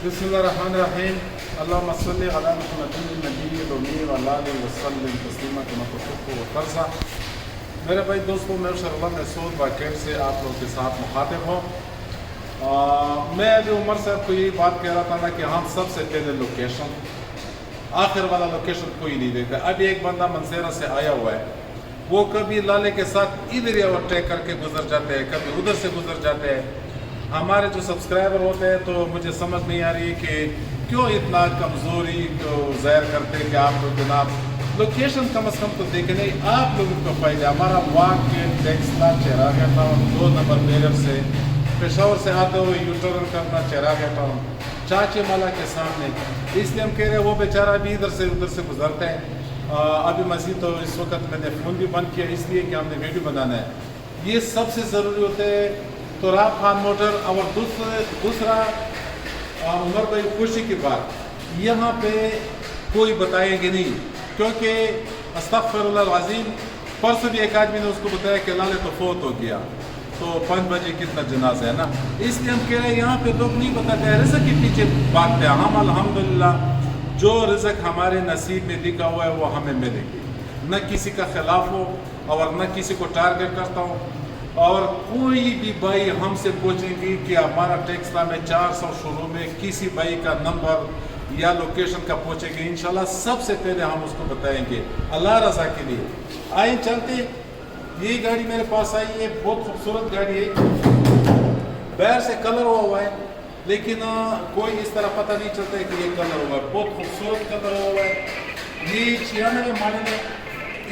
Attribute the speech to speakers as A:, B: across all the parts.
A: بسم اللہ الرحمن الرحیم اللہم صلی علی محمد النبی الأمی وعلی آلہ وسلم تسلیما کما تحب وترضى۔ میرے بھائی دوستوں، میں شرلم مسعود باکیٹ سے آپ لوگوں کے ساتھ مخاطب ہوں۔ میں ابھی عمر صاحب کو یہی بات کہہ رہا تھا نا کہ ہم سب سے پہلے لوکیشن، آخر والا لوکیشن کوئی نہیں دیکھا۔ ابھی ایک بندہ منصیرہ سے آیا ہوا ہے، وہ کبھی لالے کے ساتھ ادھر ہی اوورٹیک کر کے گزر جاتے ہیں، کبھی ادھر سے گزر جاتے ہیں۔ ہمارے جو سبسکرائبر ہوتے ہیں تو مجھے سمجھ نہیں آ رہی ہے کہ کیوں اتنا کمزوری کو ظاہر کرتے ہیں کہ آپ لوگ جناب لوکیشن کم از کم تو دیکھیں نہیں، آپ لوگوں کو فائدہ۔ ہمارا واک کے ٹیکسلا چراغا ٹاؤن 2 نمبر بیرر سے پشاور سے آتے ہوئے یوٹرن کرنا چراغا ٹاؤن چاچے مالا کے سامنے، اس لیے ہم کہہ رہے ہیں وہ بیچارہ ابھی ادھر سے گزرتے ہیں۔ ابھی مزید تو اس وقت میں نے فون بھی بند کیا اس لیے کہ ہم نے ویڈیو بنانا ہے، یہ سب سے ضروری ہوتے ہے۔ تو راب خان موٹر اور دوسرا عمر بھائی خوشی کی بات، یہاں پہ کوئی بتائے گی نہیں، کیونکہ استغفر اللہ العظیم، پرسوں بھی ایک آدمی نے اس کو بتایا کہ لالے تو فوت ہو گیا، تو 5 بجے کتنا جنازہ ہے نا، اس لیے ہم کہہ رہے ہیں یہاں پہ لوگ نہیں بتاتے ہیں، رزق کے پیچھے بھاگتے ہیں۔ ہم الحمدللہ جو رزق ہمارے نصیب میں لکھا ہوا ہے وہ ہمیں ملے گی، نہ کسی کا خلاف ہو اور نہ کسی کو ٹارگٹ کرتا ہوں۔ اور کوئی بھی بھائی ہم سے پوچھیں گی کہ ہمارا ٹیکسلا میں 400 شروع میں کسی بھائی کا نمبر یا لوکیشن کا پوچھیں گے، انشاءاللہ سب سے پہلے ہم اس کو بتائیں گے اللہ رضا کے لیے۔ آئیں چلتے، یہی گاڑی میرے پاس آئی ہے، بہت خوبصورت گاڑی ہے، باہر سے کلر ہوا ہے لیکن کوئی اس طرح پتہ نہیں چلتا ہے کہ یہ کلر ہوا ہے، بہت خوبصورت کلر ہوا ہے۔ یہ 96 ماڈل ہے،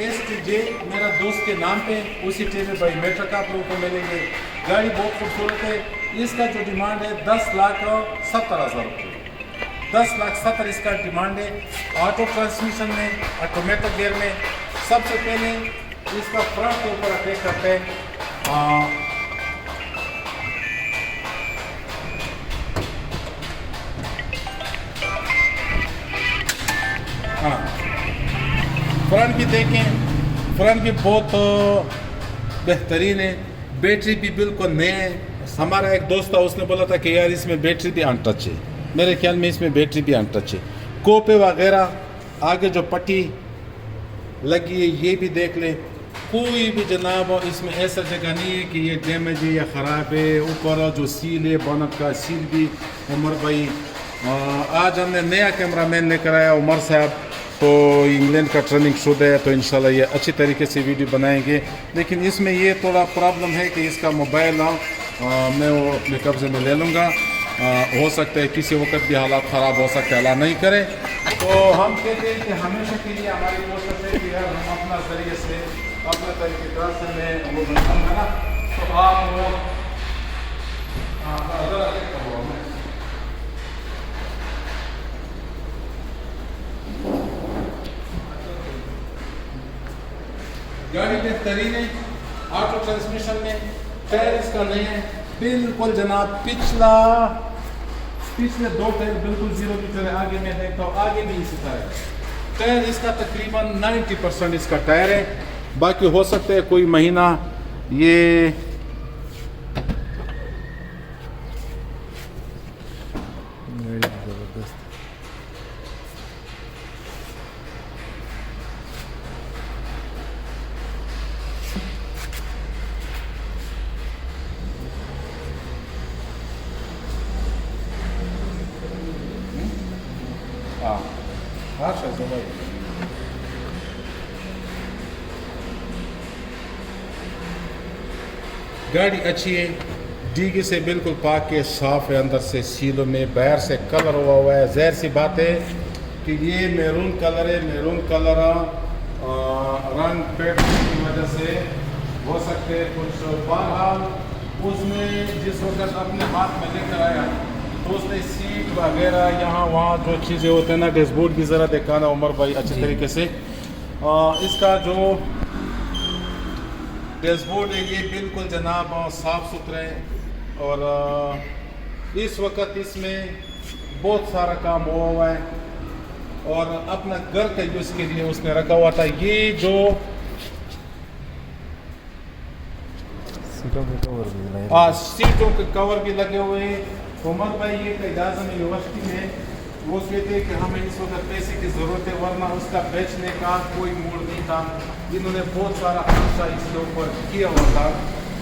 A: STJ میرا دوست کے نام پہ، اسی ٹیم میں بائی میٹرک آپ لوگوں کو ملیں گے۔ گاڑی بہت خوبصورت ہے، اس کا جو ڈیمانڈ ہے 10,70,000 روپے، 10,70,000 اس کا ڈیمانڈ ہے۔ آٹو ٹرانسمیشن میں، آٹومیٹک گیئر میں۔ سب سے پہلے اس کا فرنٹ کے اوپر اٹیک کرتے ہیں، فرنٹ بھی دیکھیں، فرنٹ بھی بہت بہترین ہے، بیٹری بھی بالکل نئے ہے۔ ہمارا ایک دوست تھا، اس نے بولا تھا کہ یار اس میں بیٹری بھی ان ٹچ ہے، میرے خیال میں اس میں بیٹری بھی ان ٹچ ہے۔ کوپے وغیرہ آگے جو پٹی لگی ہے یہ بھی دیکھ لیں، کوئی بھی جناب اس میں ایسا جگہ نہیں ہے کہ یہ ڈیمیج ہے یا خراب ہے۔ اوپر جو سیل ہے بونٹ کا سیل بھی عمر بھائی، آج ہم نے نیا کیمرہ مین لے کر آیا عمر صاحب، تو انگلینڈ کا ٹریننگ شدہ ہے، تو انشاءاللہ یہ اچھی طریقے سے ویڈیو بنائیں گے۔ لیکن اس میں یہ تھوڑا پرابلم ہے کہ اس کا موبائل میں وہ اپنے قبضے میں لے لوں گا، ہو سکتا ہے کسی وقت بھی حالات خراب ہو سکتے ہیں، اللہ نہیں کرے۔ تو ہم کہتے ہیں کہ ہمیشہ کے لیے ہماری کوشش ہے کہ یار ہم اپنا ذریعے سے اپنے طریقے کار سے میں وہ بناؤں گا نا، تو آپ وہ گاڑی بہترین ہے، آٹو ٹرانسمیشن میں، ٹائر اس کا نہیں ہے بالکل جناب، پچھلے 2 ٹائر بالکل 0 میٹر ہے، آگے میں دیکھتا ہوں آگے بھی اسی طرح ہے۔ ٹائر اس کا تقریباً 90% اس کا ٹائر ہے، باقی ہو سکتا ہے کوئی مہینہ یہ گاڑی اچھی ہے، ڈیگی سے بالکل پاک کے صاف ہے، اندر سے سیلوں میں، باہر سے کلر ہوا ہے۔ ظاہر سی بات ہے کہ یہ میرون کلر ہے، میرون کلر رنگ پیٹ کی وجہ سے ہو سکتے کچھ، بہرحال اس نے جس وقت اپنے ہاتھ میں لے کر آیا تو اس نے سیٹ وغیرہ یہاں وہاں جو چیزیں ہوتے ہیں نا، ڈیش بورڈ بھی ذرا دکھانا عمر بھائی اچھے طریقے سے۔ اس کا جو ڈیش بورڈ ہے یہ بالکل جناب صاف ستھرے، اور اس وقت اس میں بہت سارا کام ہوا ہے، اور اپنا گھر کے یوز کے لیے اس نے رکھا ہوا تھا۔ یہ جو سیٹوں کے کور بھی لگے ہوئے ہیں، عمر بھائی یہ قائد اعظم یونیورسٹی میں وہ کہتے ہیں کہ ہمیں اس وقت پیسے کی ضرورت ہے، ورنہ اس کا بیچنے کا کوئی موڈ نہیں تھا. انہوں نے بہت سارا خرچہ اس کے اوپر کیا ہوا تھا.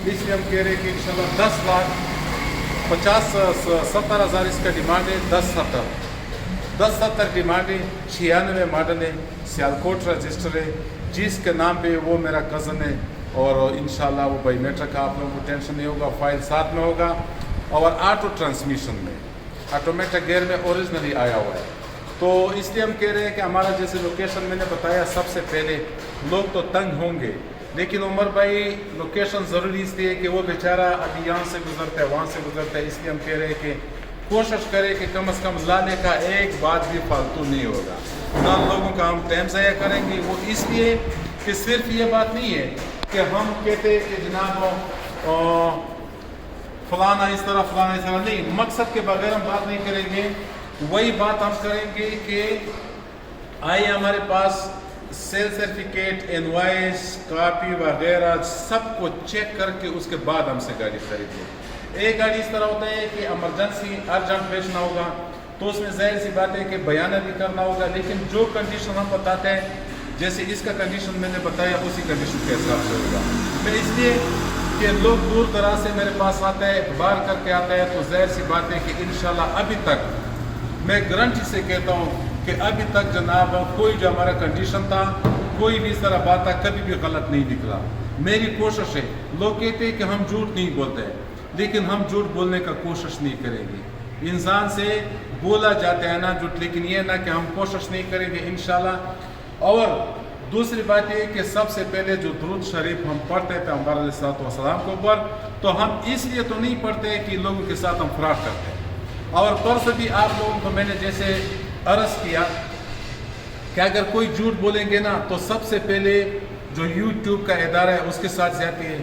A: اس لیے ہم کہہ رہے ہیں کہ انشاءاللہ 10,50,70,000 اس کا ڈیمانڈ ہے. 10,70 ڈیمانڈ ہے. 96 ماڈل ہے، سیالکوٹ رجسٹر ہے. جس کے نام پہ وہ میرا کزن ہے، اور انشاءاللہ وہ بائی میٹرک کا آپ لوگوں کو ٹینشن نہیں ہوگا. فائل ساتھ میں ہوگا، اور آٹو ٹرانسمیشن میں، آٹومیٹک گیئر میں اوریجنلی آیا ہوا ہے. تو اس لیے ہم کہہ رہے ہیں کہ ہمارا جیسے لوکیشن میں نے بتایا، سب سے پہلے لوگ تو تنگ ہوں گے، لیکن عمر بھائی لوکیشن ضروری اس لیے کہ وہ بیچارہ ابھی یہاں سے گزرتا ہے، وہاں سے گزرتا ہے. اس لیے ہم کہہ رہے ہیں کہ کوشش کریں کہ کم از کم لانے کا ایک بات بھی فالتو نہیں ہوگا، نہ لوگوں کا ہم ٹائم ضائع کریں گے. وہ اس لیے کہ صرف یہ بات نہیں ہے کہ ہم کہتے ہیں کہ جناب فلانا اس طرح فلانا اس طرح، نہیں، مقصد کے بغیر ہم بات نہیں کریں گے. وہی بات ہم کریں گے کہ آئے ہمارے پاس سیل سرٹیفکیٹ، انوائس، کاپی وغیرہ سب کو چیک کر کے اس کے بعد ہم سے گاڑی خریدیں. ایک گاڑی اس طرح ہوتا ہے کہ ایمرجنسی ارجنٹ بیچنا ہوگا، تو اس میں ظاہر سی بات ہے کہ بیانہ بھی کرنا ہوگا، لیکن جو کنڈیشن ہم بتاتے ہیں، جیسے اس کا کنڈیشن میں نے بتایا، اسی کنڈیشن کے حساب سے ہوگا. میں اس لیے کہ لوگ دور دراز سے میرے پاس آتے ہیں، اخبار کر کے آتے ہیں، تو ظاہر سی بات ہے کہ انشاءاللہ ابھی تک میں گارنٹی سے کہتا ہوں کہ ابھی تک جناب کوئی جو ہمارا کنڈیشن تھا، کوئی بھی اس طرح بات تھا، کبھی بھی غلط نہیں نکلا. میری کوشش ہے، لوگ کہتے ہیں کہ ہم جھوٹ نہیں بولتے ہیں، لیکن ہم جھوٹ بولنے کا کوشش نہیں کریں گے. انسان سے بولا جاتا ہے نا جھوٹ، لیکن یہ نہ کہ ہم کوشش نہیں کریں گے انشاءاللہ. اور دوسری بات یہ کہ سب سے پہلے جو درود شریف ہم پڑھتے تھے پیغمبر علیہ الصلوۃ والسلام کے اوپر، تو ہم اس لیے تو نہیں پڑھتے کہ لوگوں کے ساتھ ہم فراڈ کرتے ہیں. اور پرسوں بھی آپ لوگوں کو میں نے جیسے عرض کیا کہ اگر کوئی جھوٹ بولیں گے نا، تو سب سے پہلے جو یوٹیوب کا ادارہ ہے اس کے ساتھ زیادتی ہے.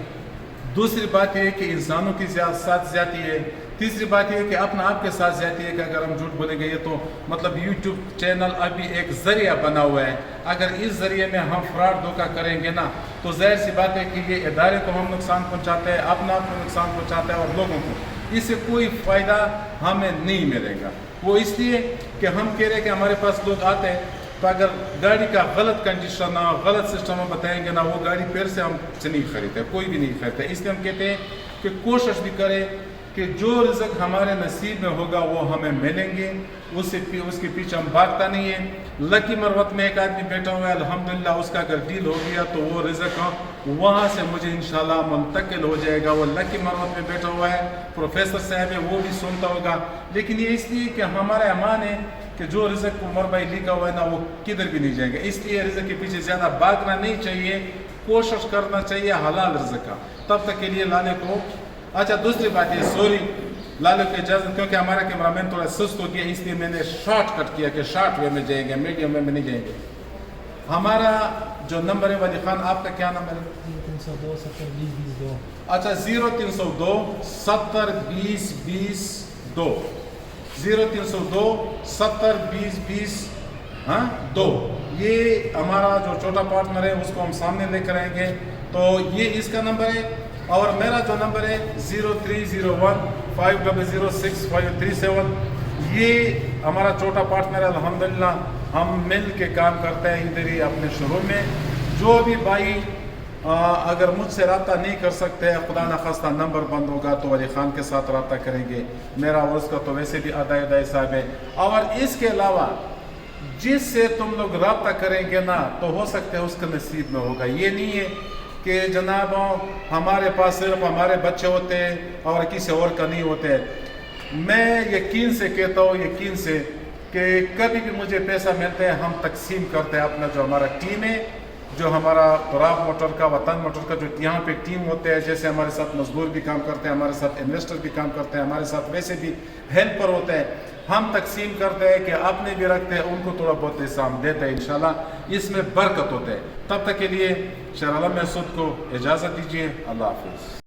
A: دوسری بات یہ ہے کہ انسانوں کے ساتھ زیادتی ہے. تیسری بات یہ ہے کہ اپنا آپ کے ساتھ زیادتی ہے کہ اگر ہم جھوٹ بولیں گے، یہ تو مطلب یوٹیوب چینل ابھی ایک ذریعہ بنا ہوا ہے. اگر اس ذریعے میں ہم فراڈ دھوکہ کریں گے نا، تو ظاہر سی بات ہے کہ یہ ادارے کو ہم نقصان پہنچاتے ہیں، اپنا آپ کو نقصان پہنچاتا ہے، اور لوگوں کو اس سے کوئی فائدہ ہمیں نہیں ملے گا. وہ اس لیے کہ ہم کہہ رہے ہیں کہ ہمارے پاس لوگ آتے ہیں، تو اگر گاڑی کا غلط کنڈیشن نہ، غلط سسٹم ہم بتائیں گے نا، وہ گاڑی پھر سے ہم سے نہیں خریدتے، کوئی بھی نہیں خریدتا. اس لیے ہم کہتے ہیں کہ کوشش بھی کریں کہ جو رزق ہمارے نصیب میں ہوگا وہ ہمیں ملیں گے، اس کے پیچھے ہم بھاگتا نہیں ہے. لکی مروت میں ایک آدمی بیٹھا ہوا ہے، الحمدللہ اس کا اگر ڈیل ہو گیا تو وہ رزق وہاں سے مجھے انشاءاللہ منتقل ہو جائے گا. وہ لکی مروت میں بیٹھا ہوا ہے، پروفیسر صاحب ہے، وہ بھی سنتا ہوگا. لیکن یہ اس لیے کہ ہمارا ایمان ہے کہ جو رزق عمر بھائی لکھا ہوا ہے نا، وہ کدھر بھی نہیں جائیں گے. اس لیے رزق کے پیچھے زیادہ بھاگنا نہیں چاہیے، کوشش کرنا چاہیے حلال رزق کا، تب تک کے لیے لانے کو. اچھا، دوسری بات یہ، سوری لالو کی اجازت، کیونکہ ہمارا کیمرہ مین تھوڑا سست ہو گیا، اس لیے میں نے شارٹ کٹ کیا کہ شارٹ وے میں جائیں گے، میڈیم وے میں نہیں جائیں گے. ہمارا جو نمبر ہے ولی خان، آپ کا کیا نمبر ہے؟
B: 0302 70 20 22.
A: اچھا، 0302 70 20 22 0302 70 20 22. یہ ہمارا جو چھوٹا پارٹنر ہے اس کو ہم سامنے لے کر آئیں گے. تو یہ اس کا نمبر ہے، اور میرا جو نمبر ہے 0301 500 6537. یہ ہمارا چھوٹا پارٹنر ہے. الحمدللہ ہم مل کے کام کرتے ہیں ادھر ہی اپنے شروع میں. جو بھی بھائی اگر مجھ سے رابطہ نہیں کر سکتے، خدا نخواستہ نمبر بند ہوگا، تو ولی خان کے ساتھ رابطہ کریں گے. میرا اور اس کا تو ویسے بھی ادائی صاحب ہے. اور اس کے علاوہ جس سے تم لوگ رابطہ کریں گے نا، تو ہو سکتا ہے اس کا نصیب میں ہوگا. یہ نہیں ہے کہ جناب ہمارے پاس صرف ہمارے بچے ہوتے ہیں اور کسی اور کا نہیں ہوتے. میں یقین سے کہتا ہوں، یقین سے، کہ کبھی بھی مجھے پیسہ ملتا ہے ہم تقسیم کرتے ہیں. اپنا جو ہمارا ٹیم ہے، جو ہمارا تراب موٹر کا، وطن موٹر کا جو یہاں پہ ٹیم ہوتے ہیں، جیسے ہمارے ساتھ مزدور بھی کام کرتے ہیں، ہمارے ساتھ انویسٹر بھی کام کرتے ہیں، ہمارے ساتھ ویسے بھی ہیلپر ہوتے ہیں، ہم تقسیم کرتے ہیں کہ اپنے بھی رکھتے ہیں، ان کو تھوڑا بہت حصہ ہم دیتے ہیں. انشاءاللہ اس میں برکت ہوتے ہے. تب تک کے لیے شہر عالم محسود کو اجازت دیجیے. اللہ حافظ.